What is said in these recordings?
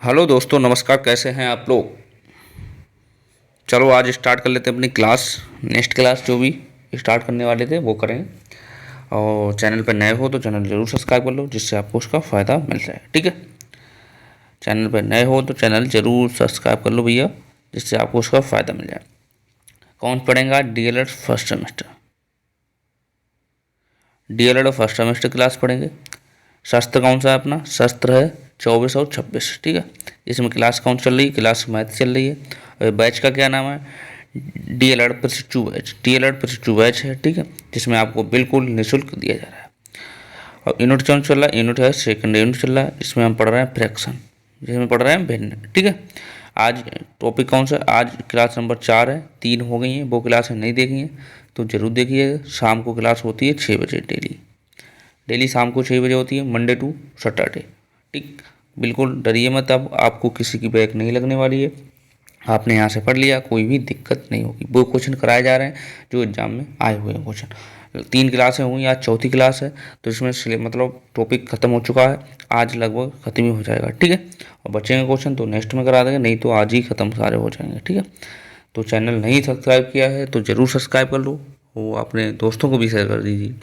Hello दोस्तों, नमस्कार। कैसे हैं आप लोग? चलो आज स्टार्ट कर लेते हैं अपनी क्लास। नेक्स्ट क्लास जो भी स्टार्ट करने वाले थे वो करें। और चैनल पर नए हो तो चैनल ज़रूर सब्सक्राइब कर लो, जिससे आपको उसका फ़ायदा मिल जाए। ठीक है, चैनल पर नए हो तो चैनल ज़रूर सब्सक्राइब कर लो भैया, जिससे आपको उसका फ़ायदा मिल जाए। कौन पढ़ेगा? DElEd first semester. DElEd first semester class पढ़ेंगे। शस्त्र कौन सा है अपना? शस्त्र है 24 और 26। ठीक है, इसमें क्लास कौन चल रही है? क्लास मैथ चल रही है। और बैच का क्या नाम है? डीएलएड प्रशिक्षु बैच। डीएलएड प्रशिक्षु बैच है, ठीक है, जिसमें आपको बिल्कुल निःशुल्क दिया जा रहा है। और यूनिट कौन चल रहा है? यूनिट है सेकंड यूनिट चल रहा है। इसमें हम पढ़ रहे हैं फ्रैक्शन, जिसमें पढ़ रहे हैं भिन्न। ठीक है, आज टॉपिक कौन सा? आज क्लास नंबर 4 है। 3 हो गई हैं, वो क्लास नहीं देखी हैं तो ज़रूर देखिए। शाम को क्लास होती है 6 बजे डेली। डेली शाम को 6 बजे होती है, मंडे टू सैटरडे। ठीक, बिल्कुल डरिए मत। अब आपको किसी की बैक नहीं लगने वाली है। आपने यहाँ से पढ़ लिया, कोई भी दिक्कत नहीं होगी। वो क्वेश्चन कराए जा रहे हैं जो एग्जाम में आए हुए हैं क्वेश्चन। 3 क्लासें हुई, आज चौथी क्लास है, तो इसमें मतलब टॉपिक खत्म हो चुका है। आज लगभग खत्म ही हो जाएगा। ठीक है, और बचेंगे क्वेश्चन तो नेक्स्ट में करा देंगे, नहीं तो आज ही खत्म सारे हो जाएंगे। ठीक है, तो चैनल नहीं सब्सक्राइब किया है तो ज़रूर सब्सक्राइब कर लो। वो अपने दोस्तों को भी शेयर कर दीजिए,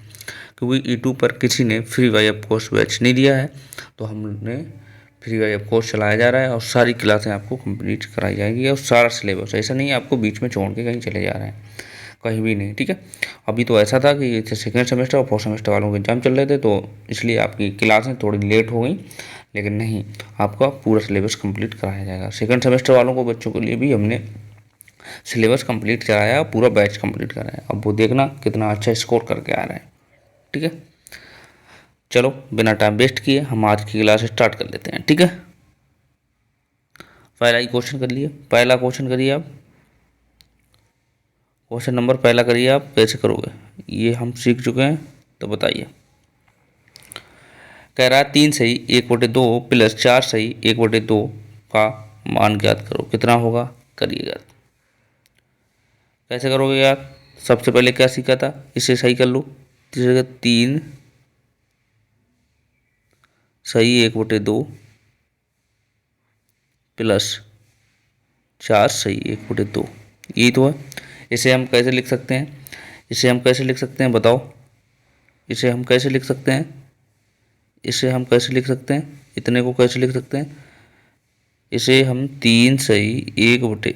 क्योंकि यूट्यूब पर किसी ने फ्री वाई कोर्स बैच नहीं दिया है, तो हमने फ्री वाई कोर्स चलाया जा रहा है और सारी क्लासें आपको कंप्लीट कराई जाएगी। और सारा सिलेबस, ऐसा नहीं है आपको बीच में छोड़ के कहीं चले जा रहे हैं, कहीं भी नहीं। ठीक है, अभी तो ऐसा था कि सेकेंड सेमेस्टर और फोर्थ सेमेस्टर वालों के एग्जाम चल रहे थे, तो इसलिए आपकी क्लासें थोड़ी लेट हो गई, लेकिन नहीं, आपका पूरा सिलेबस कंप्लीट कराया जाएगा। सेकेंड सेमेस्टर वालों को, बच्चों के लिए भी हमने सिलेबस कंप्लीट कराया, पूरा बैच कंप्लीट कराया। अब वो देखना कितना अच्छा स्कोर करके आ रहा है। ठीक है, चलो बिना टाइम वेस्ट किए हम आज की क्लास स्टार्ट कर लेते हैं। ठीक है, पहला ही क्वेश्चन कर लिए। पहला क्वेश्चन करिए आप। क्वेश्चन नंबर पहला करिए आप। कैसे करोगे ये हम सीख चुके हैं, तो बताइए। कह रहा है 3 सही 1/2 प्लस 4 सही 1/2 का मान ज्ञात करो। कितना होगा? करिएगा। कैसे करोगे यार? सबसे पहले क्या सीखा था, इसे सही कर लो। 3 सही 1/2 प्लस 4 सही 1/2, यही तो है। इसे हम कैसे लिख सकते हैं? इसे हम कैसे लिख सकते हैं बताओ? इसे हम कैसे लिख सकते हैं? इसे हम कैसे लिख सकते हैं? इतने को कैसे लिख सकते हैं? इसे हम 3 सही 1/2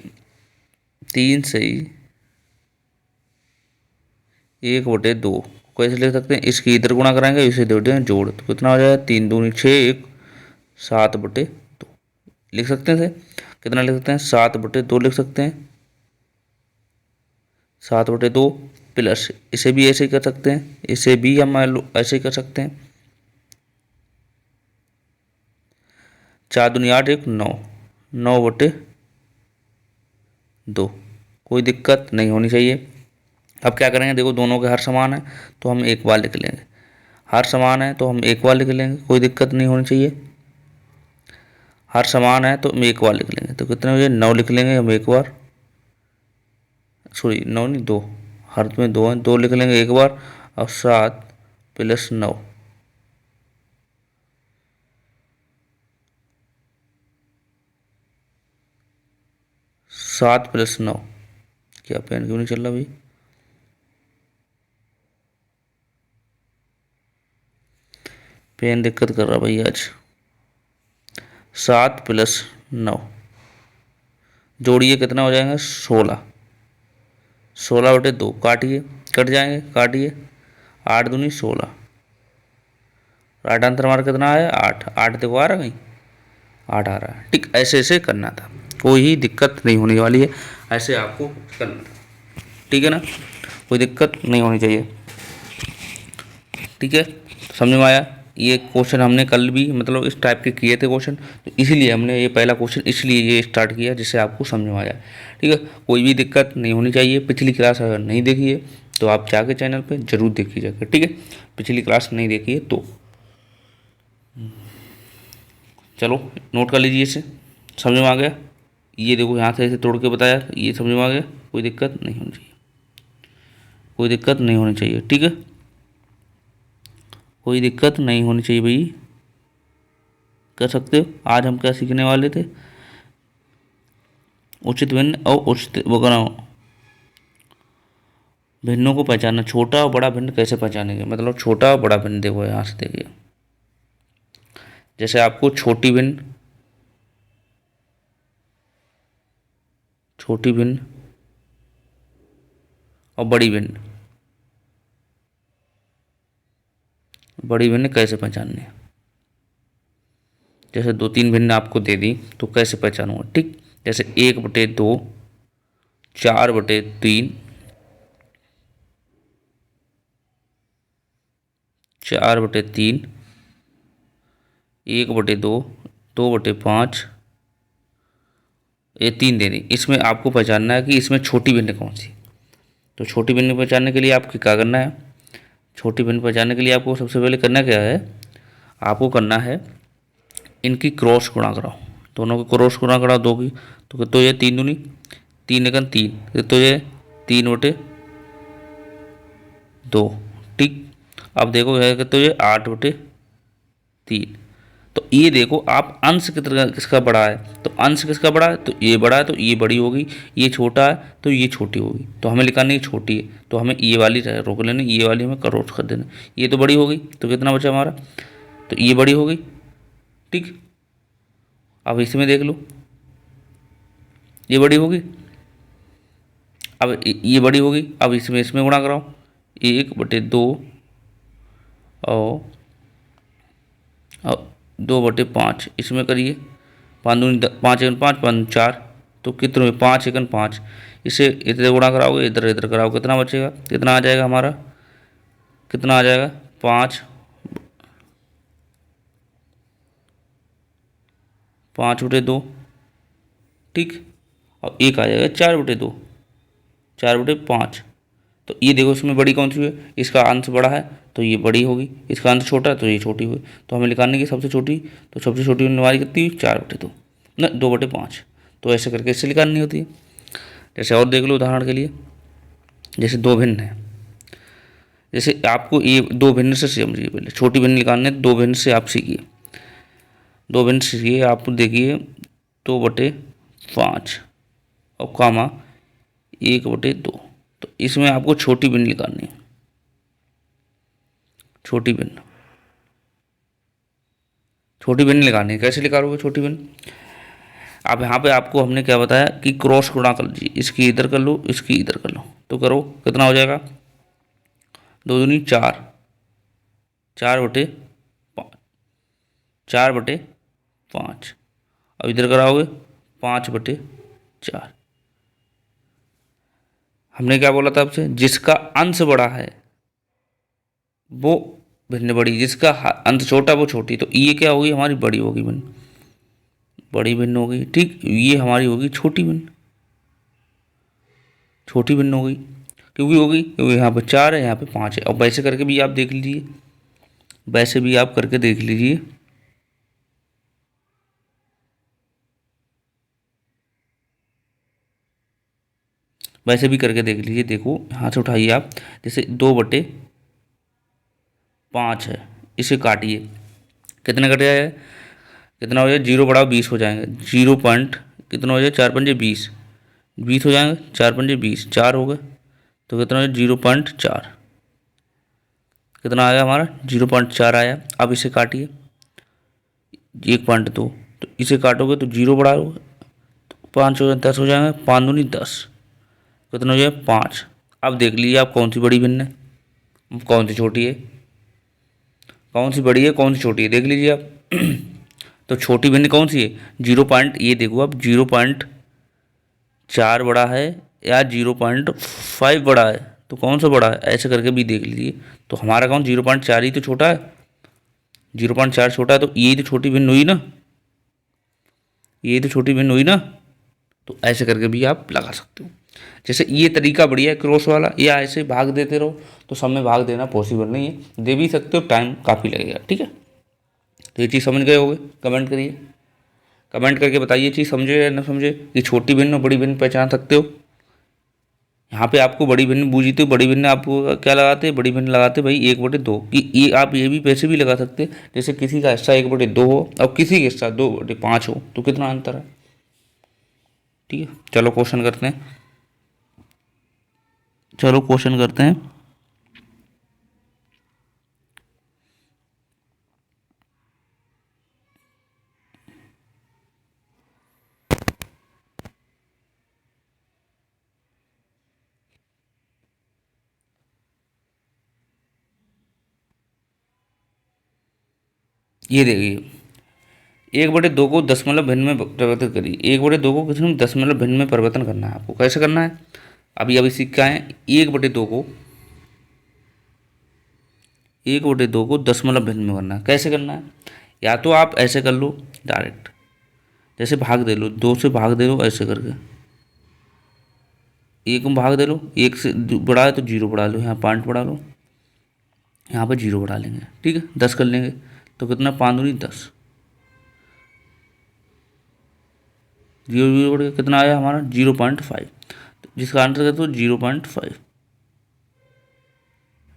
कैसे लिख सकते हैं? इसकी इधर गुणा कराएंगे, इसे दे दें जोड़, तो कितना हो जाएगा? 3 दूनी 6, 1 7/2 लिख सकते हैं। कितना लिख सकते हैं? 7/2 लिख सकते हैं। 7/2 प्लस, इसे भी ऐसे ही कर सकते हैं, इसे भी हम ऐसे ही कर सकते हैं। 4 दूनी 8, 1 9, 9/2। कोई दिक्कत नहीं होनी चाहिए। अब क्या करेंगे? देखो दोनों के हर समान है तो हम एक बार लिख लेंगे। हर समान है तो हम एक बार लिख लेंगे, कोई दिक्कत नहीं होनी चाहिए। हर समान है तो हम एक बार लिख लेंगे, तो कितने हो जाए? 9 लिख लेंगे हम एक बार। सॉरी 9 नहीं, 2। हर में 2 है, 2 लिख लेंगे एक बार। और 7 प्लस 9, 7 + 9। क्या पेन क्यों नहीं चल रहा भाई? पेन दिक्कत कर रहा भाई आज। 7 + 9 जोड़िए, कितना हो जाएगा? 16। 16/2 काटिए, कट जाएंगे, काटिए। 8 दूनी 16। राइट आंसर हमारा कितना है? 8। 8 देखो आ रहा कहीं? 8 आ रहा है। ठीक, ऐसे ऐसे करना था, कोई ही दिक्कत नहीं होने वाली है। ऐसे आपको करना था, ठीक है ना? कोई दिक्कत नहीं होनी चाहिए। ठीक है, समझ में आया? ये क्वेश्चन हमने कल भी मतलब इस टाइप के किए थे क्वेश्चन, तो इसीलिए हमने ये पहला क्वेश्चन इसलिए ये स्टार्ट किया, जिससे आपको समझ में आ जाए। ठीक है, कोई भी दिक्कत नहीं होनी चाहिए। पिछली क्लास अगर नहीं देखी है तो आप जाके चैनल पे ज़रूर देखिएगा। ठीक है, पिछली क्लास नहीं देखी है तो चलो नोट कर लीजिए इसे। समझ में आ गया? ये देखो यहाँ से ऐसे तोड़ के बताया, ये समझ में आ गया? कोई दिक्कत नहीं होनी चाहिए, कोई दिक्कत नहीं होनी चाहिए। ठीक है, कोई दिक्कत नहीं होनी चाहिए भाई। कर सकते हो। आज हम क्या सीखने वाले थे, उचित भिन्न और उचित वगैरह भिन्नों को पहचानना। छोटा और बड़ा भिन्न कैसे पहचानेंगे, मतलब छोटा और बड़ा भिन्न देखो यहाँ से देखिए, जैसे आपको छोटी भिन्न, छोटी भिन्न और बड़ी भिन्न, बड़ी भिन्न कैसे पहचाननी है। जैसे 2-3 भिन्न आपको दे दी तो कैसे पहचानूंगा, ठीक। जैसे 1/2, 4/3, 4/3, 1/2, 2/5, ये 3 दे दी। इसमें आपको पहचानना है कि इसमें छोटी भिन्न कौन सी। तो छोटी भिन्न पहचानने के लिए आपको क्या करना है, छोटी भिन्न पहचानने के लिए आपको सबसे पहले करना क्या है, आपको करना है इनकी क्रॉस गुणा कराओ, दोनों की क्रॉस गुणा कराओ दो की, तो ये 3 दूनी 3 एकन 3, तो ये 3/2, ठीक। अब देखो है तो ये 8/3। तो ये देखो आप अंश किसका बड़ा है, तो अंश किसका बड़ा है, तो ये बड़ा है तो ये बड़ी होगी, ये छोटा है तो ये छोटी होगी। तो हमें लिखा नहीं छोटी है, तो हमें ये वाली रोक लेनी, ये वाली हमें क्रॉस कर देना। ये तो बड़ी हो गई, तो कितना बचा हमारा, तो ये बड़ी हो गई, ठीक। अब इसमें देख लो, ये बड़ी होगी, अब ये बड़ी होगी, अब इसमें गुणा कराओ, 1/2 और 2/5, इसमें करिए 5 दूनी 5 एकन 5, 5 4, तो कितने 5 एकन 5, इसे इधर गुणा कराओगे, इधर इधर कराओ, कितना बचेगा, कितना आ जाएगा हमारा, कितना आ जाएगा 5/2, ठीक। और एक आ जाएगा 4/2, 4/5। तो ये देखो इसमें बड़ी कौन सी है, इसका अंश बड़ा है तो ये बड़ी होगी, इसका अंश छोटा है तो ये छोटी होगी। तो हमें निकालने की सबसे छोटी, तो सबसे छोटी हमारी कितनी हुई, 4/2 न 2/5। तो ऐसे करके इससे निकालनी होती है। जैसे और देख लो उदाहरण के लिए, जैसे 2 भिन्न है, जैसे आपको ये 2 भिन्न से समझिए, पहले छोटी भिन्न निकालने 2 भिन्न से आप सीखिए, 2 भिन्न सीखिए। आप देखिए 2/5 और कामा 1/2, तो इसमें आपको छोटी भिन्न निकालनी है, छोटी भिन्न, छोटी भिन्न निकालनी है। कैसे निकालोगे छोटी भिन्न, अब यहाँ पे आपको हमने क्या बताया कि क्रॉस गुणा कर लीजिए, इसकी इधर कर लो, इसकी इधर कर लो, तो करो कितना हो जाएगा, 2 दूनी 4, 4/5, 4/5, अब इधर कराओगे 5/4। हमने क्या बोला था आपसे, जिसका अंश बड़ा है वो भिन्न बड़ी, जिसका अंश छोटा वो छोटी। तो ये क्या होगी, हमारी बड़ी होगी भिन्न, बड़ी भिन्न होगी, ठीक। ये हमारी होगी छोटी भिन्न, छोटी भिन्न होगी, क्योंकि होगी क्योंकि यहाँ पे 4 है, यहाँ पे 5 है। अब वैसे करके भी आप देख लीजिए, वैसे भी आप करके देख लीजिए, वैसे भी करके देख लीजिए। देखो यहाँ से उठाइए आप, जैसे 2/5 है, इसे काटिए, कितने कट जाएगा, कितना हो जाएगा, 0 बढ़ाओ 20 हो जाएंगे, 0 पॉइंट कितना हो जाएगा, 4×5 20, 20 हो जाएंगे, 4×5 20, 4 हो गए, तो कितना हो जाएगा 0.4, कितना आया हमारा 0.4 आया। अब इसे काटिए 1.2, तो इसे काटोगे तो 0 बढ़ाओगे तो 5 हो 10 हो जाएंगे, 5 दूनी 10, कितना हो जाएगा 5। अब देख लीजिए आप कौन सी बड़ी भिन्न है, कौन सी छोटी है, कौन सी बड़ी है कौन सी छोटी है, देख लीजिए आप। तो छोटी भिन्न कौन सी है, 0 पॉइंट, ये देखो आप 0.4 बड़ा है या 0.5 बड़ा है, तो कौन सा बड़ा है, ऐसे करके भी देख लीजिए। तो हमारा कौन 0.4 ही तो छोटा है, 0.4 छोटा है, तो यही तो छोटी भिन्न हुई ना, यही तो छोटी भिन्न हुई ना। तो ऐसे करके भी आप लगा सकते हो। जैसे ये तरीका बढ़िया है क्रॉस वाला, या ऐसे भाग देते रहो, तो सब में भाग देना पॉसिबल नहीं है, दे भी सकते हो, टाइम काफ़ी लगेगा, ठीक है। तो ये चीज़ समझ गए होगे, कमेंट करिए, कमेंट करके बताइए चीज़ समझे या ना समझे, कि छोटी भिन्न और बड़ी भिन्न पहचान सकते हो। यहाँ पे आपको बड़ी भिन्न बूझी तो बड़ी भिन्न आपको क्या लगाते हैं, बड़ी भिन्न लगाते हैं भाई 1/2 कि ये आप ये भी पैसे भी लगा सकते हैं, जैसे किसी का हिस्सा 1/2 हो और किसी का हिस्सा 2/5 हो तो कितना अंतर है। ठीक है, चलो क्वेश्चन करते हैं। चलो क्वेश्चन करते हैं। ये देखिए 1/2 को दशमलव भिन्न में परिवर्तित करिए। 1/2 को किसी में दशमलव भिन्न में परिवर्तन करना है आपको। कैसे करना है, अभी सीख के आए हैं। 1/2 को दशमलव भिन्न में करना है। कैसे करना है, या तो आप ऐसे कर लो डायरेक्ट, जैसे भाग दे लो, 2 से भाग दे लो ऐसे करके, 1 में भाग दे लो, 1 से बढ़ा है तो 0 बढ़ा लो, यहाँ 5 बढ़ा लो, यहाँ पर 0 बढ़ा लेंगे। ठीक है, 10 कर लेंगे तो कितना, 5 दूनी 10, 0 बढ़ गया, कितना आया हमारा 0.5, जिसका आंसर तो 0.5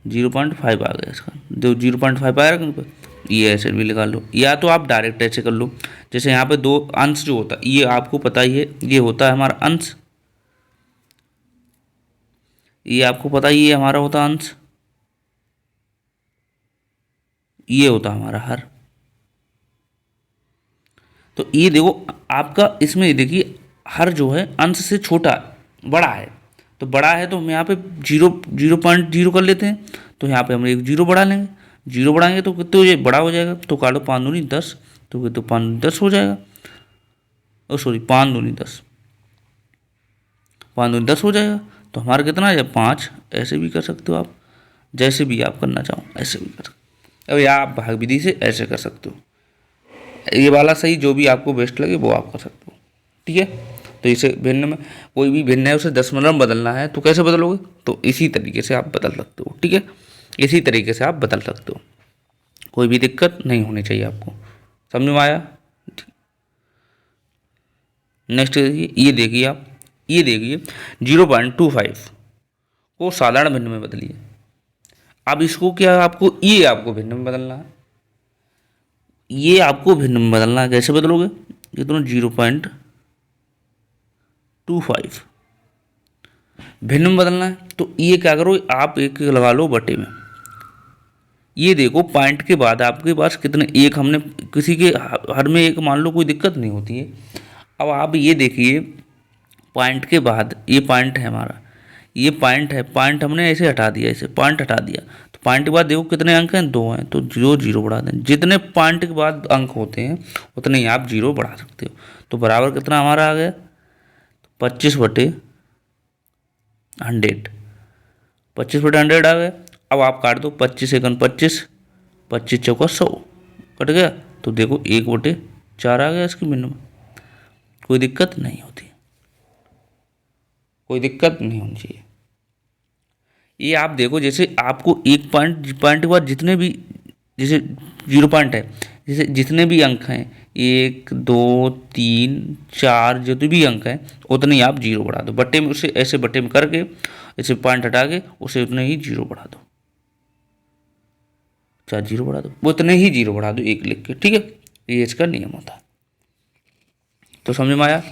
0.5 आ गया इसका। जो 0.5 आया कहीं पर, ये ऐसे भी लगा लो, या तो आप डायरेक्ट ऐसे कर लो। जैसे यहाँ पे 2 अंश जो होता है, ये आपको पता ही है, ये होता है हमारा अंश, ये आपको पता ही है हमारा होता अंश, ये होता हमारा हर। तो ये देखो आपका, इसमें ये देखिए हर जो है अंश से छोटा बड़ा है, तो बड़ा है तो हम यहाँ पे 0.0 कर लेते हैं, तो यहाँ पे हम एक 0 बढ़ा लेंगे, 0 बढ़ाएंगे तो कितने हो जाए, बड़ा हो जाएगा, तो काटो 5 दूनी 10, तो कितने 5 दूनी 10 हो जाएगा, ओ सॉरी 5 दूनी 10, 5 दूनी 10 हो जाएगा। तो हमारा कितना है 5, ऐसे भी कर सकते हो आप, जैसे भी आप करना चाहो ऐसे भी कर सकते हो, अब या आप भाग विधि से ऐसे कर सकते हो, ये वाला सही, जो भी आपको बेस्ट लगे वो आप कर सकते हो। ठीक है, तो इसे भिन्न में कोई भी भिन्न है उसे दशमलव में बदलना है तो कैसे बदलोगे, तो इसी तरीके से आप बदल सकते हो। ठीक है, इसी तरीके से आप बदल सकते हो, कोई भी दिक्कत नहीं होनी चाहिए आपको। समझ में आया। नेक्स्ट ये देखिए आप, ये देखिए 0.25 को साधारण भिन्न में बदलिए। अब इसको क्या, आपको ये आपको भिन्न में बदलना है, ये आपको भिन्न में बदलना है। कैसे बदलोगे, ये दोनों 0.25 भिन्न में बदलना है, तो ये क्या करो, आप एक लगा लो बटे में। ये देखो पॉइंट के बाद आपके पास कितने, एक हमने किसी के हर में एक मान लो, कोई दिक्कत नहीं होती है। अब आप ये देखिए पॉइंट के बाद, ये पॉइंट है हमारा, ये पॉइंट है, पॉइंट हमने ऐसे हटा दिया, ऐसे पॉइंट हटा दिया, तो पॉइंट के बाद देखो कितने अंक हैं, 2 हैं, तो 0 बढ़ा दें। जितने पॉइंट के बाद अंक होते हैं उतने ही आप 0 बढ़ा सकते हो। तो बराबर कितना हमारा आ गया, 25/100, 25/100 आ गया। अब आप काट दो, 25 एकन 25, 25 चौका 100 कट गया, तो देखो 1/4 आ गया इसकी भिन्न में। कोई दिक्कत नहीं होती, कोई दिक्कत नहीं होनी चाहिए। ये आप देखो, जैसे आपको एक पॉइंट के बाद जितने भी, जैसे 0 पॉइंट है, जैसे जितने भी अंक हैं 1 2 3 4 जितने भी अंक हैं उतने ही आप 0 बढ़ा दो बट्टे में, उसे ऐसे बट्टे में करके ऐसे पॉइंट हटा के उसे उतने ही 0 बढ़ा दो, 4 0 बढ़ा दो, वो उतने ही 0 बढ़ा दो 1 लिख के। ठीक है, ये इसका नियम होता है। तो समझ में आया।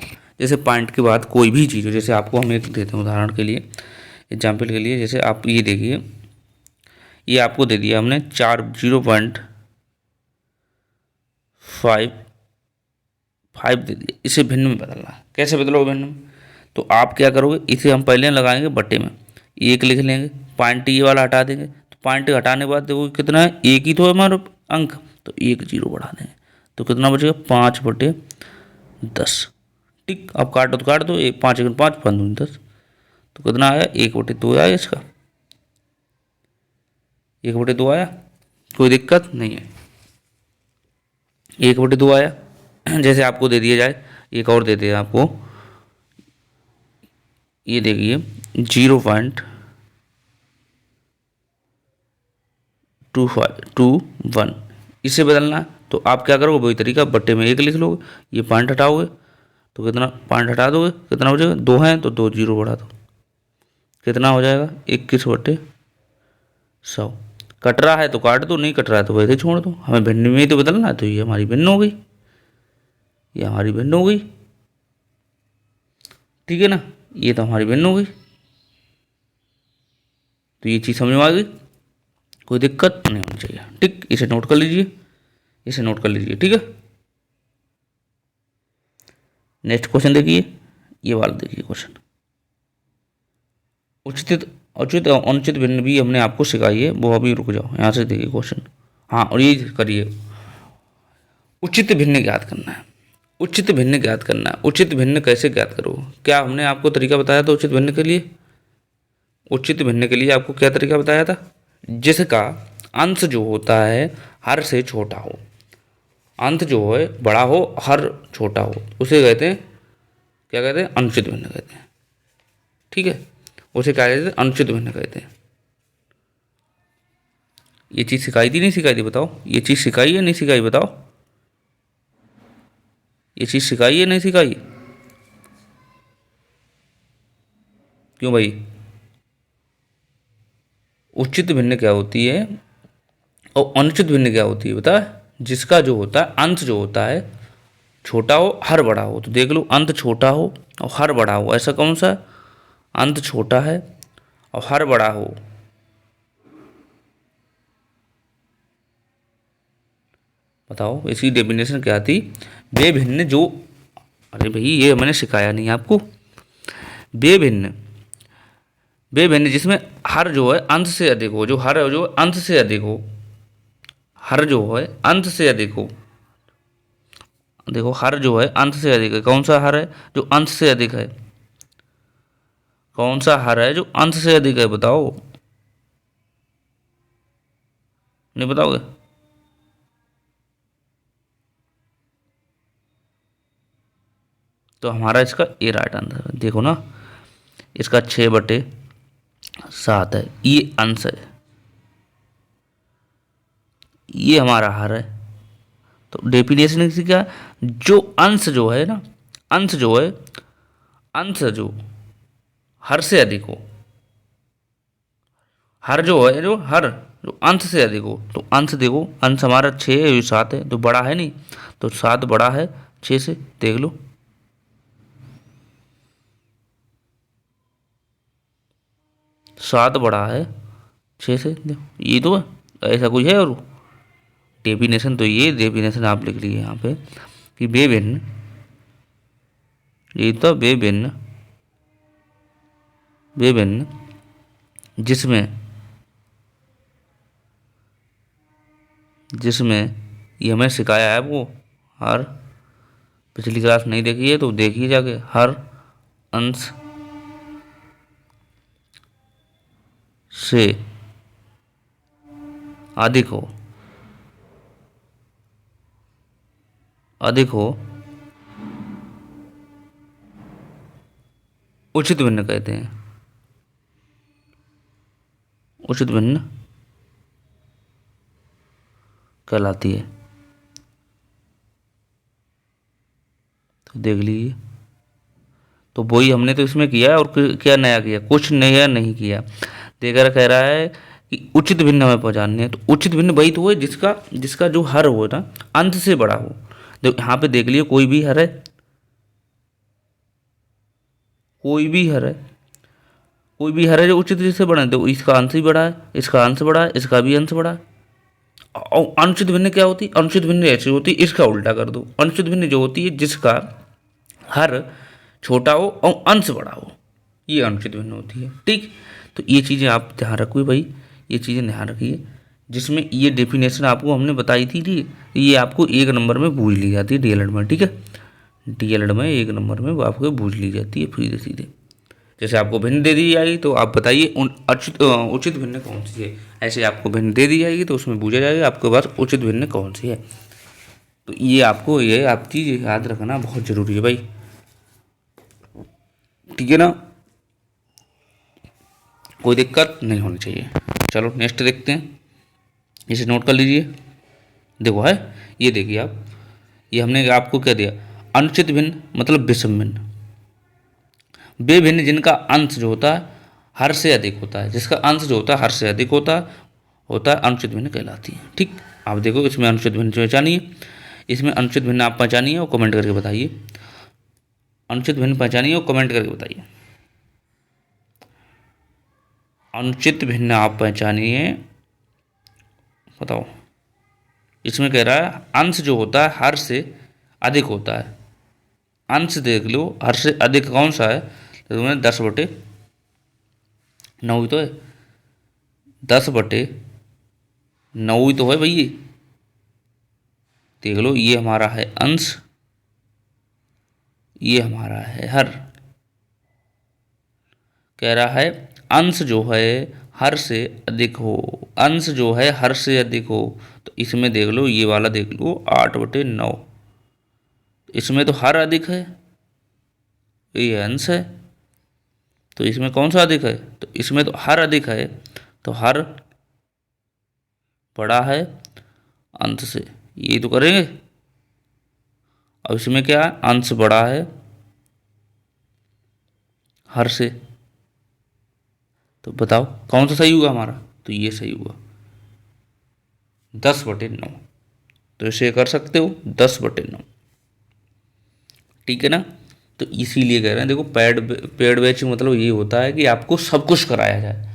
जैसे पॉइंट के बाद कोई भी चीज़ हो, जैसे आपको हम एक देते हैं उदाहरण के लिए, एग्जाम्पल के लिए, जैसे आप ये देखिए, ये आपको दे दिया हमने 0.5 दे दिया, इसे भिन्न में बदलना है। कैसे बदलोगे भिन्न में, तो आप क्या करोगे, इसे हम पहले लगाएंगे बट्टे में, 1 लिख लेंगे, पॉइंट ये वाला हटा देंगे, तो पॉइंट हटाने के बाद देखो कितना है, 1 ही तो है हमारा अंक, तो 1 0 बढ़ा देंगे, तो कितना बचेगा 5/10। ठीक, अब काटो तो काट दो, 5 1 5 5 2 10, तो कितना आया 1/2 आया इसका, 1/2 आया, कोई दिक्कत नहीं है, 1/2 आया। जैसे आपको दे दिया जाए, एक और देते हैं आपको, ये देखिए 0.2521, इसे बदलना है। तो आप क्या करोगे, वही तरीका, बट्टे में 1 लिख लोगे, ये पॉइंट हटाओगे तो कितना, पॉइंट हटा दोगे कितना हो जाएगा, 2 हैं तो 2 0 बढ़ा दो, कितना हो जाएगा 21/100। कट रहा है तो काट दो, नहीं कट रहा है तो वैसे छोड़ दो, हमें भिन्न में ही तो बदलना है। तो ये हमारी भिन्न हो गई, ये हमारी भिन्न हो गई, ठीक है ना, ये तो हमारी भिन्न हो गई। तो ये चीज़ समझ में आ गई, कोई दिक्कत नहीं होनी चाहिए, ठीक। इसे नोट कर लीजिए, इसे नोट कर लीजिए, ठीक है। नेक्स्ट क्वेश्चन देखिए, ये वाला देखिए क्वेश्चन। उचित उचित और अनुचित भिन्न भी हमने आपको सिखाई है, वो अभी रुक जाओ, यहाँ से देखिए क्वेश्चन। हाँ, और ये करिए, उचित भिन्न ज्ञात करना है, उचित भिन्न ज्ञात करना है। उचित भिन्न कैसे ज्ञात करो, क्या हमने आपको तरीका बताया था उचित भिन्न के लिए? उचित भिन्न के लिए आपको क्या तरीका बताया था? जिसका अंश जो होता है हर से छोटा हो, अंत जो है बड़ा हो, हर छोटा हो, उसे कहते हैं, क्या कहते हैं? अनुचित भिन्न कहते हैं, ठीक है। उसे क्या कहते हैं? अनुचित भिन्न कहते हैं। ये चीज़ सिखाई थी नहीं सिखाई थी बताओ? ये चीज़ सिखाई है नहीं सिखाई बताओ? ये चीज़ सिखाई है नहीं सिखाई? क्यों भाई? उचित भिन्न क्या होती है और अनुचित भिन्न क्या होती है बता? जिसका जो होता है अंश जो होता है छोटा हो, हर बड़ा हो। तो देख लो, अंत छोटा हो और हर बड़ा हो, ऐसा कौन सा? अंत छोटा है और हर बड़ा हो, बताओ इसकी डेफिनेशन क्या थी? वे भिन्न जो, अरे भाई ये मैंने सिखाया नहीं आपको। वे भिन्न, वे भिन्न जिसमें हर जो है अंश से अधिक हो, जो हर है जो अंश से अधिक हो, हर जो है अंश से अधिक हो। देखो हर जो है अंश से अधिक है, कौन सा हर है जो अंश से अधिक है? कौन सा हर है जो अंश से अधिक है बताओ? नहीं बताओगे? तो हमारा इसका ये राइट आंसर है। देखो ना, इसका 6/7 है, ये अंश है, ये हमारा हर है। तो डेफिनेशन इसकी क्या? जो अंश जो है ना, अंश जो है, अंश जो हर से अधिक हो, हर जो है जो हर जो अंश से अधिक हो। तो अंश देखो, अंश हमारा 6 है, 7 है, तो बड़ा है नहीं, तो 7 बड़ा है 6 से, देख लो। 7 बड़ा है 6 से, देखो ये तो है, ऐसा कुछ है। और डेफिनेशन तो ये डेफिनेशन आप लिख लीजिए यहाँ पे कि बेभिन्न, ये तो बेभिन्न, बेभिन्न जिसमें, जिसमें ये हमें सिखाया है वो हर, पिछली क्लास नहीं देखी है तो देखिए जाके, हर अंश से अधिक हो, अधिक हो, उचित भिन्न कहते हैं। उचित भिन्न कहलाती है। तो देख लीजिए, तो वही हमने तो इसमें किया है, और क्या नया किया? कुछ नया नहीं किया। देकर कह रहा है कि उचित भिन्न हमें पहचाननी है। तो उचित भिन्न वही तो है जिसका, जिसका जो हर हो ना अंत से बड़ा हो। देखो यहाँ पे देख लिए, कोई भी हर है, कोई भी हर है, कोई भी हर है जो उचित से बड़ा है। तो इसका अंश ही बड़ा है, इसका अंश बड़ा है, इसका भी अंश बड़ा है। और अनुचित भिन्न क्या होती? अनुचित भिन्न ऐसी होती, इसका उल्टा कर दो। अनुचित भिन्न जो होती है जिसका हर छोटा हो और अंश बड़ा हो, ये अनुचित भिन्न होती है, ठीक। तो ये चीज़ें आप ध्यान रखिए भाई, ये चीज़ें ध्यान रखिए, जिसमें ये डेफिनेशन आपको हमने बताई थी, ये आपको 1 नंबर में पूछ ली जाती है डीएलएड में, ठीक है। डीएलएड में 1 नंबर में वो आपको पूछ ली जाती है सीधे सीधे। जैसे आपको भिन्न दे दी जाएगी तो आप बताइए उचित भिन्न कौन सी है। ऐसे आपको भिन्न दे दी जाएगी तो उसमें पूछा जाएगा आपके पास उचित भिन्न कौन सी है। तो ये आपको, ये आप चीज़ याद रखना बहुत ज़रूरी है भाई, ठीक है ना, कोई दिक्कत नहीं होनी चाहिए। चलो नेक्स्ट देखते हैं, इसे नोट कर लीजिए। देखो है, ये देखिए आप, ये हमने आपको क्या दिया? अनुचित भिन्न मतलब विषम भिन्न। वे भिन्न जिनका अंश जो होता है हर से अधिक होता है, जिसका अंश जो होता है हर से अधिक होता है अनुचित भिन्न कहलाती है। ठीक, आप देखो इसमें अनुचित भिन्न पहचानिए, इसमें अनुचित भिन्न आप पहचानिए और कमेंट करके बताइए। अनुचित भिन्न पहचानिए और कमेंट करके बताइए। अनुचित भिन्न आप पहचानिए, बताओ। इसमें कह रहा है अंश जो होता है हर से अधिक होता है। अंश देख लो, हर से अधिक कौन सा है, तो तुमने 10/9 ही तो है, 10/9 ही तो है भैया। देख लो, ये हमारा है अंश, ये हमारा है हर। कह रहा है अंश जो है हर से अधिक हो, अंश जो है हर से अधिक हो, तो इसमें देख लो, ये वाला देख लो 8/9, इसमें तो हर अधिक है, ये अंश है, तो इसमें कौन सा अधिक है, तो इसमें तो हर अधिक है, तो हर बड़ा है अंश से, ये तो करेंगे। अब इसमें क्या है, अंश बड़ा है हर से, तो बताओ कौन सा सही हुआ हमारा, तो ये सही हुआ 10/9। तो इसे कर सकते हो 10/9, ठीक है ना। तो इसीलिए कह रहे हैं, देखो पेड बैच मतलब ये होता है कि आपको सब कुछ कराया जाए,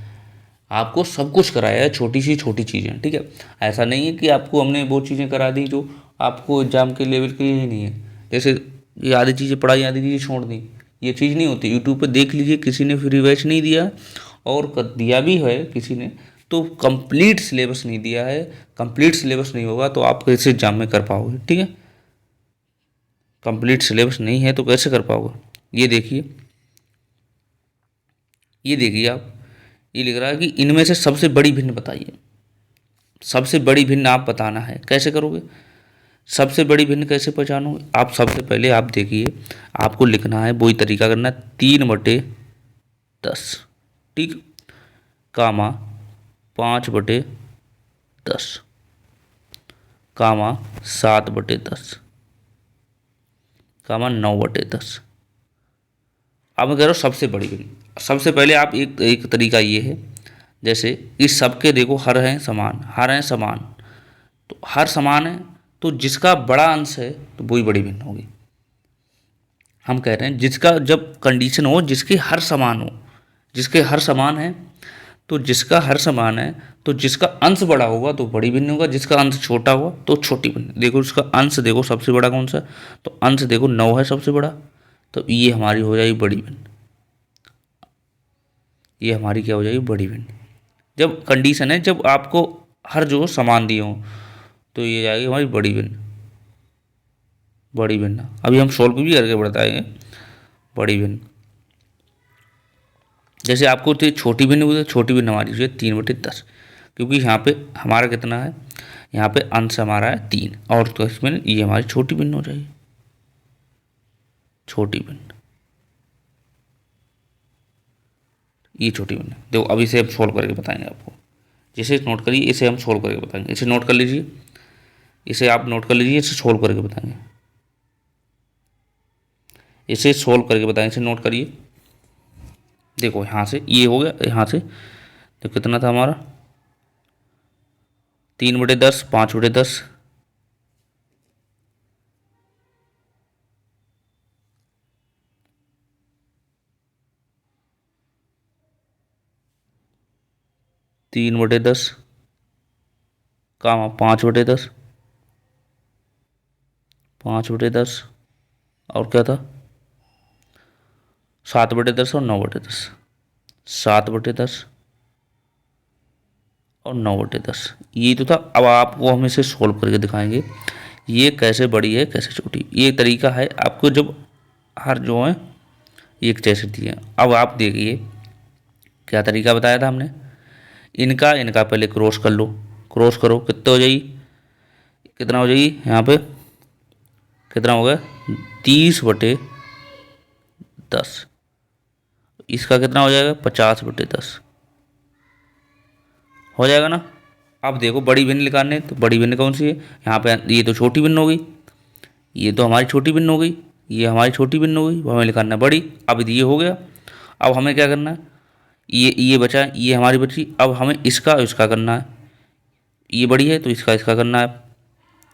आपको सब कुछ कराया है, छोटी सी छोटी चीज़ें, ठीक है। ऐसा नहीं है कि आपको हमने वो चीज़ें करा दी जो आपको एग्जाम के लेवल के ही नहीं है, जैसे ये आधी चीज़ें पढ़ाई आधी चीज़ें छोड़ दी, ये चीज़ नहीं होती। यूट्यूब पे देख लीजिए, किसी ने फ्री बैच नहीं दिया, और दिया भी है किसी ने तो कंप्लीट सिलेबस नहीं दिया है। कंप्लीट सिलेबस नहीं होगा तो आप कैसे एग्जाम में कर पाओगे, ठीक है। कंप्लीट सिलेबस नहीं है तो कैसे कर पाओगे। ये देखिए, ये देखिए आप, ये लिख रहा है कि इनमें से सबसे बड़ी भिन्न बताइए। सबसे बड़ी भिन्न आप बताना है, कैसे करोगे, सबसे बड़ी भिन्न कैसे पहचानोगे। आप सबसे पहले आप देखिए, आपको लिखना है, वही तरीका करना है, 3/10, ठीक, कामा 5/10, कामा 7/10, कामा 9/10। अब मैं कह रहा हूँ सबसे बड़ी भिन्न। सबसे पहले आप एक तरीका ये है, जैसे इस सबके देखो हर हैं समान, हर हैं समान, तो हर समान है, तो जिसका बड़ा अंश है तो वही बड़ी भिन्न होगी। हम कह रहे हैं जिसका जब कंडीशन हो जिसके हर समान हो, जिसके हर समान है, तो जिसका हर समान है तो जिसका अंश बड़ा होगा तो बड़ी भिन्न होगा, जिसका अंश छोटा हुआ तो छोटी भिन्न। देखो उसका अंश देखो सबसे बड़ा कौन सा, तो अंश देखो 9 है सबसे बड़ा, तो ये हमारी हो जाएगी बड़ी भिन्न। ये हमारी क्या हो जाएगी, बड़ी भिन्न। जब कंडीशन है जब आपको हर जो समान दिए हों तो ये जाएगी हमारी बड़ी भिन्न, बड़ी भिन्न। अभी हम सोल्व भी करके बताएंगे बड़ी भिन्न। जैसे आपको तो छोटी भिन्न हुई, छोटी भिन्न हमारी जो है 3/10, क्योंकि यहाँ पे हमारा कितना है, यहाँ पे अंश हमारा है 3, और तो इसमें ये हमारी छोटी भिन्न हो जाएगी, छोटी भिन्न, ये छोटी भिन्न। देखो अब इसे हम सोल्व करके बताएंगे आपको, जिसे नोट करिए, इसे हम सोल्व करके बताएंगे। इसे नोट कर लीजिए, इसे आप नोट कर लीजिए, इसे सोल्व करके बताएंगे, इसे सोल्व करके बताएंगे, इसे नोट करिए। देखो यहाँ से ये हो गया, यहाँ से तो कितना था हमारा 3/10, 5/10, तीन बटे दस, कामा 5/10, 5/10, और क्या था 7/10 और 9/10, 7/10 और 9/10, ये तो था। अब आपको हम इसे सोल्व करके दिखाएंगे, ये कैसे बड़ी है कैसे छोटी। ये तरीका है आपको जब हर जो है एक जैसे दिए। अब आप देखिए क्या तरीका बताया था हमने, इनका इनका पहले क्रॉस कर लो, क्रॉस करो, कितना हो जाएगी, कितना हो जाएगी यहाँ पे, कितना हो गया 30/10, इसका कितना हो जाएगा 50/10 हो जाएगा ना। अब देखो बड़ी भिन्न निकालने, तो बड़ी भिन्न कौन सी है, यहाँ पे ये तो छोटी भिन्न हो गई, ये तो हमारी छोटी भिन्न हो गई, ये हमारी छोटी भिन्न हो गई, वो हमें निकालना बड़ी। अब ये हो गया, अब हमें क्या करना है, ये बचा, ये हमारी बची। अब हमें इसका और इसका करना है। ये बड़ी है तो इसका इसका करना है।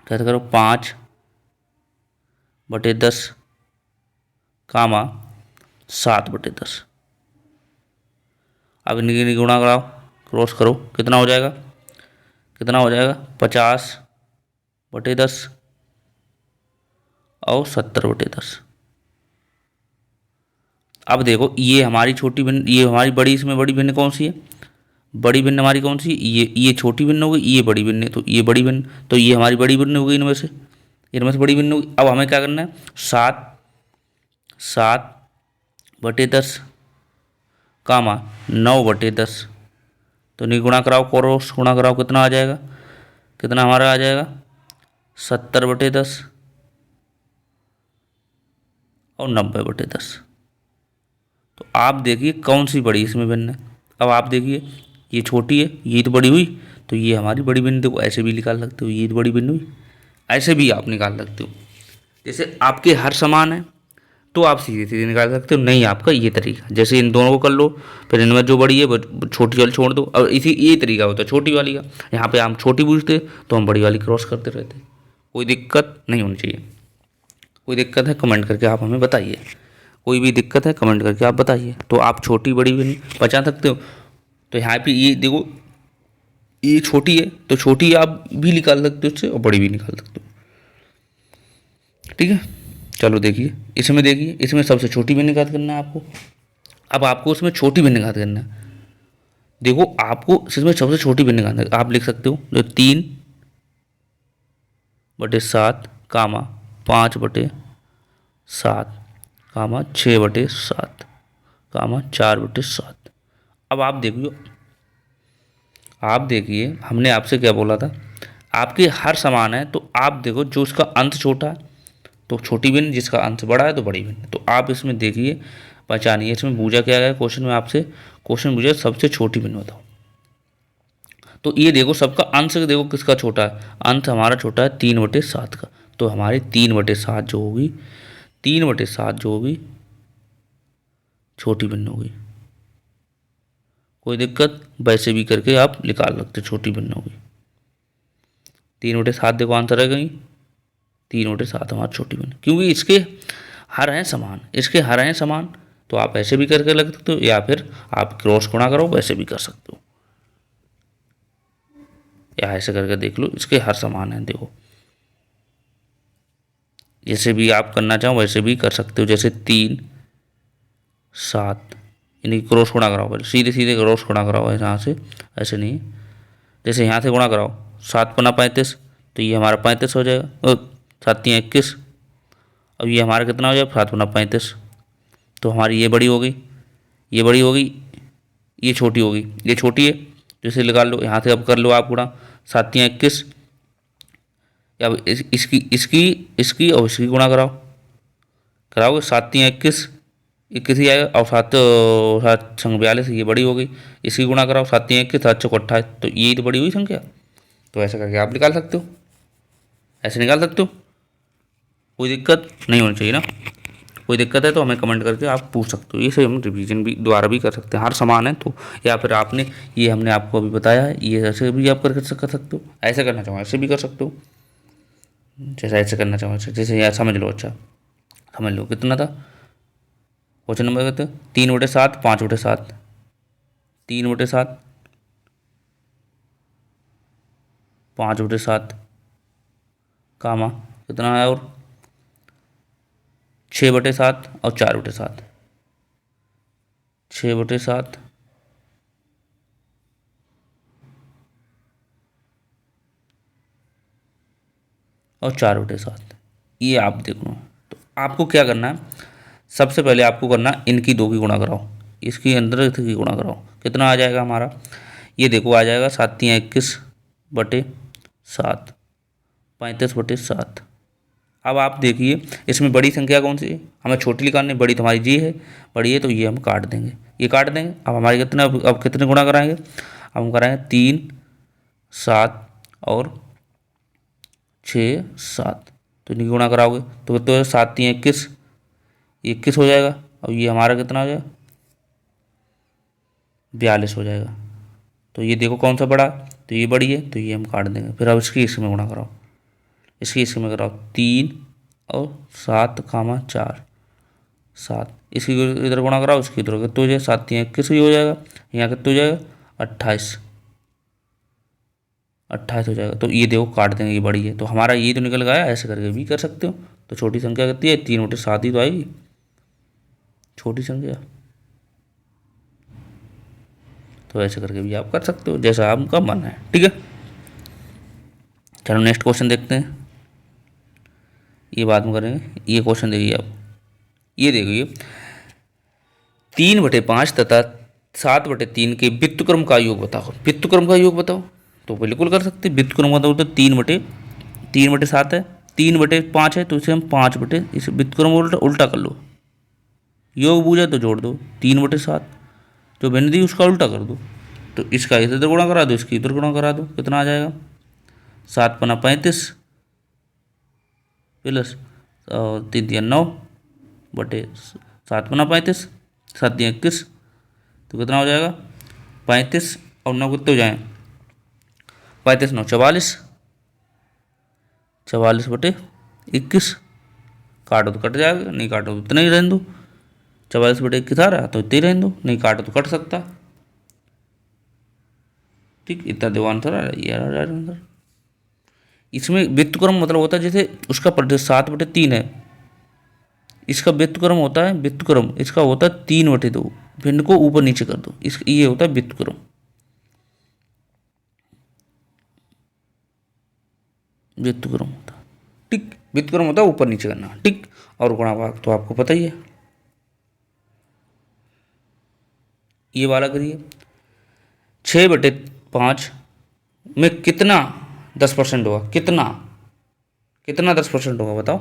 कैसे करो, 5/10 कामा 7/10। अब इनकी गुणा कराओ, क्रॉस करो, कितना हो जाएगा, कितना हो जाएगा, 50/10 और 70/10। अब देखो ये हमारी छोटी भिन्न, ये हमारी बड़ी, इसमें बड़ी भिन्न कौन सी है, बड़ी भिन्न हमारी कौन सी, ये छोटी भिन्न हो गई, ये बड़ी भिन्न है, तो ये बड़ी भिन्न, तो ये हमारी बड़ी भिन्न हो गई इनमें से बड़ी भिन्न हो गई। अब हमें क्या करना है, 7/10 कामा 9/10। तो नहीं गुणा कराओ, क्रॉस गुणा कराओ, कितना आ जाएगा, कितना हमारा आ जाएगा, 70/10 और 90/10। तो आप देखिए कौन सी बड़ी इसमें भिन्न है। अब आप देखिए ये छोटी है, ये तो बड़ी हुई, तो ये हमारी बड़ी भिन्न, देखो ऐसे भी निकाल सकते हो, ये तो बड़ी भिन्न हुई, ऐसे भी आप निकाल सकते हो। जैसे आपके हर समान है तो आप सीधे सीधे निकाल सकते हो, नहीं आपका ये तरीका, जैसे इन दोनों को कर लो, फिर इनमें जो बड़ी है वो छोटी वाली छोड़ दो। और इसी ये तरीका होता है छोटी वाली का। यहाँ पे हम छोटी पूछते तो हम बड़ी वाली क्रॉस करते रहते। कोई दिक्कत नहीं होनी चाहिए। कोई दिक्कत है कमेंट करके आप हमें बताइए, कोई भी दिक्कत है कमेंट करके आप बताइए। तो आप छोटी बड़ी भी नहीं बचा सकते हो। तो यहाँ पे ये देखो, ये छोटी है तो छोटी आप भी निकाल सकते हो उससे, और बड़ी भी निकाल सकते हो। ठीक है, चलो देखिए इसमें, देखिए इसमें सबसे छोटी भी निकाल करना है आपको। अब आपको उसमें छोटी भी निकाल करना है। देखो आपको इसमें सबसे छोटी भी निकालना है, आप लिख सकते हो जो 3/7 कामा 5/7 कामा 6/7 कामा 4/7। अब आप देखिए हमने आपसे क्या बोला था, आपके हर समान है तो आप देखो जो उसका अंत छोटा है तो छोटी भिन्न, जिसका अंत बड़ा है तो बड़ी भिन्न। तो आप इसमें देखिए पहचानिए, इसमें पूछा क्या गया क्वेश्चन में आपसे, क्वेश्चन पूछा सबसे छोटी भिन्न बताओ। तो ये देखो सबका अंश देखो किसका छोटा है, अंश हमारा छोटा है 3/7 का। तो हमारी 3/7 जो होगी, 3/7 जो होगी छोटी भिन्न होगी। कोई दिक्कत, वैसे भी करके आप निकाल सकते, छोटी भिन्न होगी। 3/7 देखो आंसर है कहीं, 3/7 हमारा छोटी भिन्न, क्योंकि इसके हर हैं समान, इसके हर हैं समान। तो आप ऐसे भी करके लग सकते हो, या फिर आप क्रॉस गुणा करो वैसे भी कर सकते हो, या ऐसे करके देख लो, इसके हर समान है। देखो जैसे भी आप करना चाहो वैसे भी कर सकते हो, जैसे 3/7 इन्हीं क्रॉस गुणा कराओ, पहले सीधे सीधे क्रॉस गुणा कराओ यहाँ से, ऐसे नहीं। जैसे यहाँ से गुणा कराओ 7×35, तो ये हमारा 35 हो जाएगा, 7×3 = 21। अब ये हमारा कितना हो जाएगा, 7×35। तो हमारी ये बड़ी हो गई, ये बड़ी हो गई, ये छोटी हो गई, ये छोटी है जैसे निकाल लो यहाँ से। अब कर लो आप गुणा 7×3 = 21। अब इसकी इसकी इसकी और इसकी गुणा कराओगे 7×3 = 21, 21 ही आएगा। और 7×7 = 42, ये बड़ी हो गई। इसकी गुणा कराओ 7×3 = 21, 7×4 = 28। तो ये तो बड़ी हुई संख्या। तो ऐसा करके आप निकाल सकते हो, ऐसे निकाल सकते हो, कोई दिक्कत नहीं होनी चाहिए ना। कोई दिक्कत है तो हमें कमेंट करके आप पूछ सकते हो, ये सही हम रिवीजन भी दोबारा भी कर सकते हैं, हर समान है तो। या फिर आपने ये हमने आपको अभी बताया है, ये ऐसे भी आप कर सकते हो, ऐसे करना चाहो ऐसे भी कर सकते हो, जैसा ऐसे करना चाहो ऐसे। जैसे यार समझ लो, अच्छा समझ लो कितना था क्वेश्चन नंबर, कहते 3/7 5/7, 3/7 5/7 कामा कितना है, और 6/7 और 4/7, 6/7 और 4/7। ये आप देख लो। तो आपको क्या करना है, सबसे पहले आपको करना इनकी 2 की गुणा कराओ, इसकी अंदर की गुणा कराओ, कितना आ जाएगा हमारा, ये देखो आ जाएगा 7×3 = 21/7, 35/7। अब आप देखिए इसमें बड़ी संख्या कौन सी है, हमें छोटी निकालनी, बड़ी तो हमारी जी है, बड़ी है तो ये हम काट देंगे, ये काट देंगे। अब हमारे कितने, अब कितने गुणा कराएंगे, अब हम कराएंगे 3 7 और 6 7। तो इनकी गुणा कराओगे तो 7×3 = 21 हो जाएगा। अब ये हमारा कितना हो जाएगा, 42 हो जाएगा। तो ये देखो कौन सा बड़ा, तो ये बड़ी है, तो ये हम काट देंगे। फिर अब इसकी इसमें गुणा कराओ, इसकी इसमें कराओ, 3 और 7 कामा 4, 7, इसकी इधर गुणा कराओ, इसकी इधर कितना हो जाएगा, 7 3 21 ही हो जाएगा। यहाँ कितना हो जाएगा, 28, 28 हो जाएगा। तो ये देखो काट देंगे, ये बड़ी है, तो हमारा ये तो निकल गया। ऐसे करके भी कर सकते हो। तो छोटी संख्या कितनी है, 3/7 ही तो आएगी छोटी संख्या। तो ऐसे करके भी आप कर सकते हो, जैसा आपका मन है, ठीक है। चलो नेक्स्ट क्वेश्चन देखते हैं, ये बाद में करेंगे। ये क्वेश्चन देखिए आप, ये देखिए 3/5 तथा 7/3 के व्युत्क्रम का योग बताओ। व्युत्क्रम का योग बताओ, तो बिल्कुल कर सकते हैं। व्युत्क्रम बताओ तो 3/7 है, 3/5 है, तो इसे हम 5 इसे व्युत्क्रम उल्टा उल्टा कर लो। योग बूझा तो जोड़ दो, 3/7 जो मैंने दी उसका उल्टा कर दो। तो इसका इधर गुणा करा दो, इसकी इधर गुणा करा दो, कितना आ जाएगा, 7 पना 35 प्लस 3 3 9 बटे 7 पना 35, 7 3 21, तो कितना हो जाएगा 35 और 9 कितने हो जाए, 35 9 44, 44/21, काटो तो कट जाएगा, नहीं काटो तो इतना ही रहने दो। 44/21 आ रहा तो इतना ही रहने दो, नहीं काटो तो कट सकता। ठीक, इतना दो आंसर आ रहा है, ये आ रहा है आंसर। इसमें व्युत्क्रम मतलब होता है जैसे उसका 7/3 है, इसका व्युत्क्रम होता है, व्युत्क्रम इसका होता है 3/2, भिन्न को ऊपर नीचे कर दो, इस ये होता है व्युत्क्रम। व्युत्क्रम होता है, ठीक, व्युत्क्रम होता है ऊपर नीचे करना, ठीक। और गुणा भाग तो आपको पता ही है। ये वाला करिए, 6/5 में कितना 10% होगा, कितना कितना 10% होगा बताओ।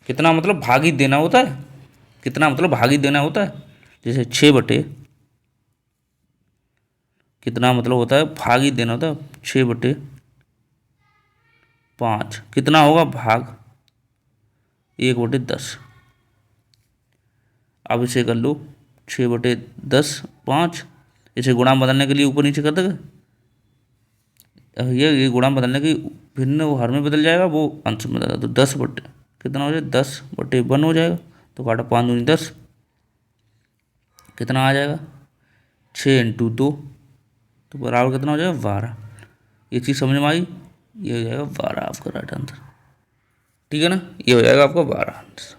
कितना मतलब भागी देना होता है, कितना मतलब भागी देना होता है। जैसे 6 कितना मतलब होता है भागी देना होता है, 6/5 कितना होगा भाग 1/10। अब इसे कर लो 6/10 5, इसे गुणा बदलने के लिए ऊपर नीचे कर देगा, ये गुणा बदलने की भिन्न वो हर में बदल जाएगा, वो अंश में बदल, तो 10 बटे कितना हो जाएगा, 10/1 हो जाएगा। तो काटा 5 दूनी 10, कितना आ जाएगा 6 × 2, तो बराबर कितना हो जाएगा 12। ये चीज़ समझ में आई, ये हो जाएगा 12 आपका राइट आंसर, ठीक है ना। ये हो जाएगा आपका 12 आंसर।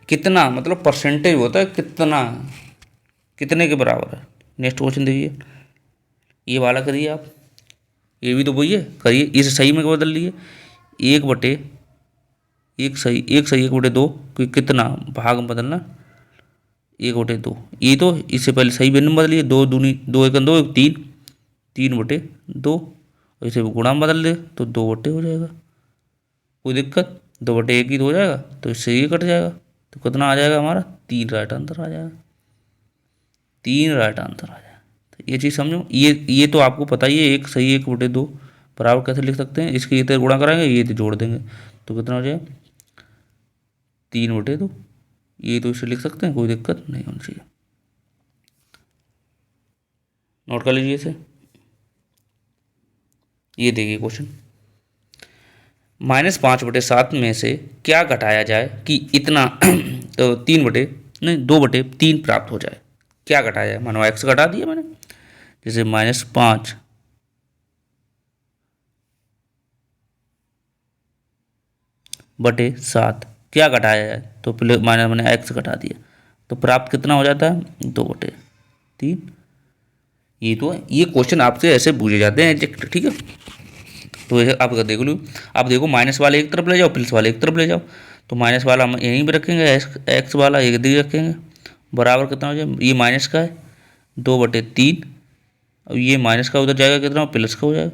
कितना मतलब परसेंटेज होता है, कितना कितने के बराबर है। नेक्स्ट क्वेश्चन देखिए, ये वाला करिए आप, ये भी तो वही है, करिए, इसे सही में बदल लिए, 1/1 कि कितना भाग में बदलना 1/2, ये तो इससे पहले सही भिन्न में बदलिए, 2 दूनी 2 1 2 3, 3/2, और इसे गुणा में बदल दे तो 2 हो जाएगा, कोई दिक्कत, 2/1 ही तो हो जाएगा, तो इससे ये कट जाएगा, तो कितना आ जाएगा हमारा 3 राइट आंसर आ जाएगा, 3 राइट आंसर आ जाएगा। तो ये चीज़ समझो, ये तो आपको पता ही है, एक सही 1/2 बराबर कैसे लिख सकते हैं, इसके इधर गुणा कराएंगे, ये तो जोड़ देंगे, तो कितना हो जाएगा 3/2, ये तो इसे लिख सकते हैं, कोई दिक्कत नहीं होनी चाहिए। नोट कर लीजिए इसे। ये देखिए क्वेश्चन, -5/7 में से क्या घटाया जाए कि इतना तो 2/3 प्राप्त हो जाए। क्या घटाया जाए, मानो x घटा दिया मैंने, जैसे -5/7 क्या घटाया जाए, तो प्लस माइनस मैंने x घटा दिया, तो प्राप्त कितना हो जाता है 2/3। ये तो है, ये क्वेश्चन आपसे ऐसे पूछे जाते हैं एग्जैक्ट, ठीक है। तो आप देख लो, आप देखो माइनस वाले एक तरफ ले जाओ, प्लस वाले एक तरफ ले जाओ, तो माइनस वाला हम यहीं पे रखेंगे, एक्स वाला एक दी रखेंगे, बराबर कितना हो जाए, ये माइनस का है 2/3, अब ये माइनस का उधर जाएगा कितना, प्लस का हो जाएगा,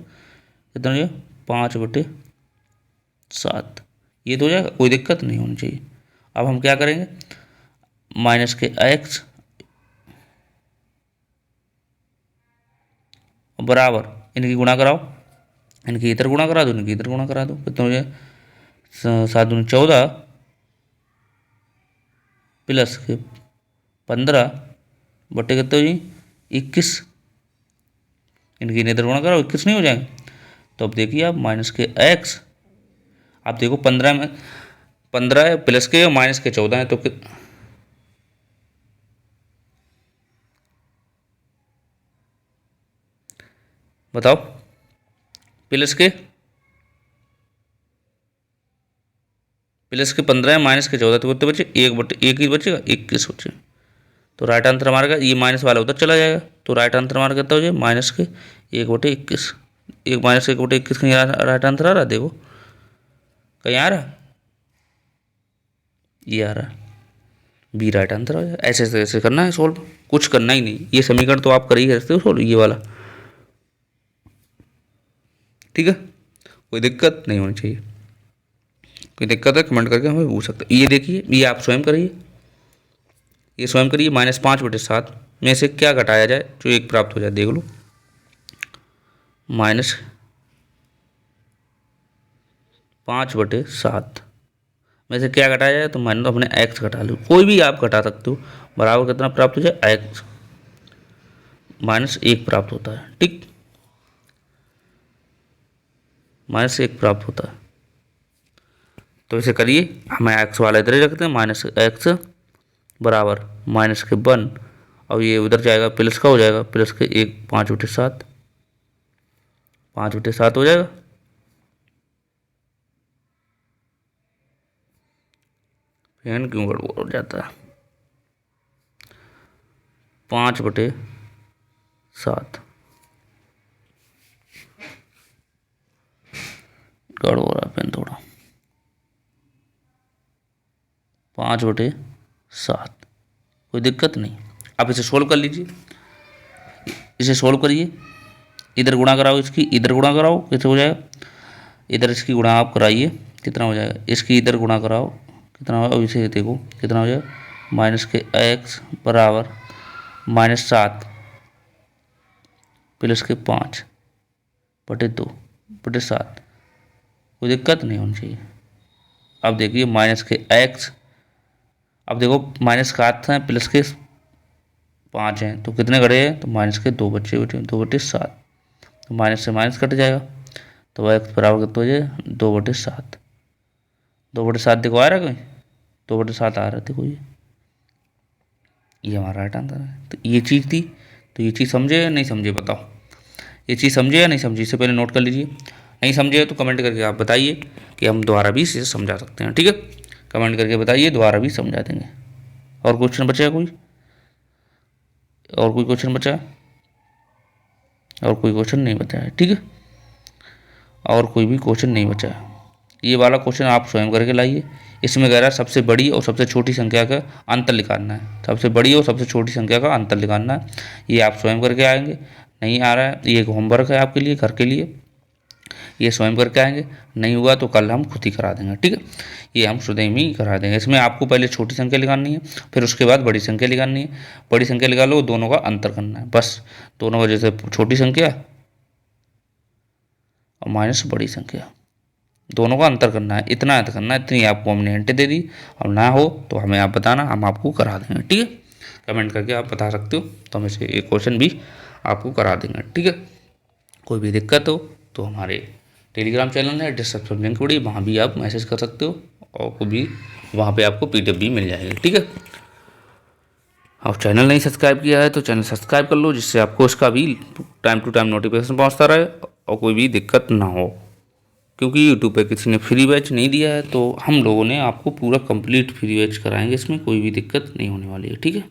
कितना हो जाएगा 5/7, ये तो हो जाएगा, कोई दिक्कत नहीं होनी चाहिए। अब हम क्या करेंगे, माइनस के एक्स बराबर इनकी गुणा कराओ, इनकी इधर गुणा करा दो, इनकी इधर गुणा करा दो, कितना हो जाए 7 दूनी 14 प्लस के 15 बटे कितने हो जी 21, इनकी इधर गुणा करो 21 नहीं हो जाएंगे। तो अब देखिए आप माइनस के x, आप देखो 15 में 15 है प्लस के और माइनस के 14 है, तो बताओ प्लस के 15 है माइनस के 14, तो कितने बचे 1 ही बचेगा 21 बचे। तो राइट आंसर हमारा का ये माइनस वाला उधर चला जाएगा, तो राइट आंसर हमारा कितना हो जाए माइनस के 1/21। एक माइनस 1/21 कहीं राइट आंसर आ रहा है, देखो कहीं आ रहा, ये आ रहा है, बी राइट आंसर हो जाए। ऐसे ऐसे करना है सोल्व, कुछ करना ही नहीं, ये समीकरण तो आप कर ही सकते हो सोल्व, ये वाला, ठीक है। कोई दिक्कत नहीं होनी चाहिए, कोई दिक्कत है कमेंट करके हमें पूछ सकते हैं। ये देखिए, ये आप स्वयं करिए, ये स्वयं करिए। -5/7 में से क्या घटाया जाए जो 1 प्राप्त हो जाए, देख लो। -5/7 में से क्या घटाया जाए, तो मान लो अपने x घटा लो, कोई भी आप घटा सकते हो, बराबर कितना प्राप्त हो जाए x -1 प्राप्त होता है, ठीक, -1 प्राप्त होता है। तो इसे करिए, हमें x वाला इधर ही रखते हैं, -x बराबर -1, और ये उधर जाएगा प्लस का हो जाएगा, प्लस के 5/7 5/7 हो जाएगा। फैन क्यों गड़बड़ हो जाता है, 5/7 गड़बड़ हो रहा है पेन थोड़ा, 5/7, कोई दिक्कत नहीं। आप इसे सोल्व कर लीजिए, इसे सोल्व करिए, इधर गुणा कराओ, इसकी इधर गुणा कराओ, कैसे हो जाएगा, इधर इसकी गुणा आप कराइए, कितना हो जाएगा, इसकी इधर गुणा कराओ, कितना होगा, अब इसे देखो कितना हो जाएगा, माइनस के x बराबर -7 प्लस के 5/2/7, कोई दिक्कत नहीं होनी चाहिए। अब देखिए माइनस के x, अब देखो माइनस का 8 है प्लस के 5 हैं, तो कितने घटे हैं, तो माइनस के 2 बचे 2/7, तो माइनस से माइनस कट जाएगा, तो x बराबर कितना हो जाए 2/7, 2/7 देखो आ रहा है कहीं, 2/7 आ रहा है, देखो ये हमारा राइट आंसर है। तो ये चीज़ थी, तो ये चीज़ समझे या नहीं समझे बताओ, ये चीज़ समझे या नहीं समझे, इससे पहले नोट कर लीजिए। नहीं समझे तो कमेंट करके आप बताइए कि हम दोबारा भी इसे समझा सकते हैं, ठीक है, कमेंट करके बताइए, दोबारा भी समझा देंगे। और क्वेश्चन बचा कोई, और कोई क्वेश्चन बचा, और कोई क्वेश्चन नहीं बचा है, ठीक है, और कोई भी क्वेश्चन नहीं बचा है। ये वाला क्वेश्चन आप स्वयं करके लाइए, इसमें कह रहा है सबसे बड़ी और सबसे छोटी संख्या का अंतर निकालना है, सबसे बड़ी और सबसे छोटी संख्या का अंतर निकालना है, ये आप स्वयं करके आएंगे। नहीं आ रहा है, ये एक होमवर्क है आपके लिए, घर के लिए, ये स्वयं करके आएंगे, नहीं हुआ तो कल हम खुद ही करा देंगे, ठीक है, ये हम स्वयं ही करा देंगे। इसमें आपको पहले छोटी संख्या निकालनी है, फिर उसके बाद बड़ी संख्या निकालनी है, बड़ी संख्या निकालो, दोनों का अंतर करना है, बस दोनों का, जैसे छोटी संख्या और माइनस बड़ी संख्या, दोनों का अंतर करना है, इतना अंतर करना है, इतनी आपको हमने हिंट दे दी, और ना हो तो हमें आप बताना, हम आपको करा देंगे, ठीक है, कमेंट करके आप बता सकते हो, तो हम इसे एक क्वेश्चन भी आपको करा देंगे, ठीक है। कोई भी दिक्कत हो तो हमारे टेलीग्राम चैनल है, डिस्क्रिप्शन लिंक पड़ी, वहाँ भी आप मैसेज कर सकते हो, और को भी वहाँ पे आपको PDF भी मिल जाएगी, ठीक है। और चैनल नहीं सब्सक्राइब किया है तो चैनल सब्सक्राइब कर लो, जिससे आपको इसका भी टाइम टू टाइम नोटिफिकेशन पहुँचता रहे और कोई भी दिक्कत ना हो, क्योंकि यूट्यूब पे किसी ने फ्री बैच नहीं दिया है, तो हम लोगों ने आपको पूरा कंप्लीट फ्री बैच कराएंगे, इसमें कोई भी दिक्कत नहीं होने वाली है, ठीक है।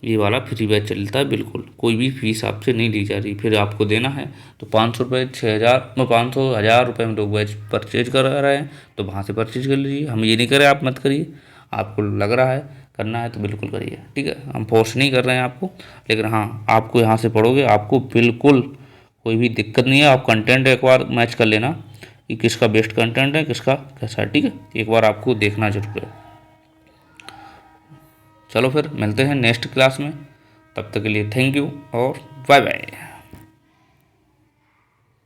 ये वाला फ्री बैच चलता है बिल्कुल, कोई भी फीस आपसे नहीं ली जा रही, फिर आपको देना है तो 500 रुपये 6000 में 500 1000 रुपये में लोग बैच परचेज करा रहे हैं, तो वहाँ से परचेज कर लीजिए, हम ये नहीं करें आप मत करिए, आपको लग रहा है करना है तो बिल्कुल करिए, ठीक है, हम फोर्स नहीं कर रहे हैं आपको, लेकिन हाँ आपको यहाँ से पढ़ोगे आपको बिल्कुल कोई भी दिक्कत नहीं है। आप कंटेंट एक बार मैच कर लेना कि किसका बेस्ट कंटेंट है, किसका कैसा है, ठीक है, एक बार आपको देखना जरूर है। चलो फिर मिलते हैं नेक्स्ट क्लास में, तब तक के लिए थैंक यू और बाय बाय।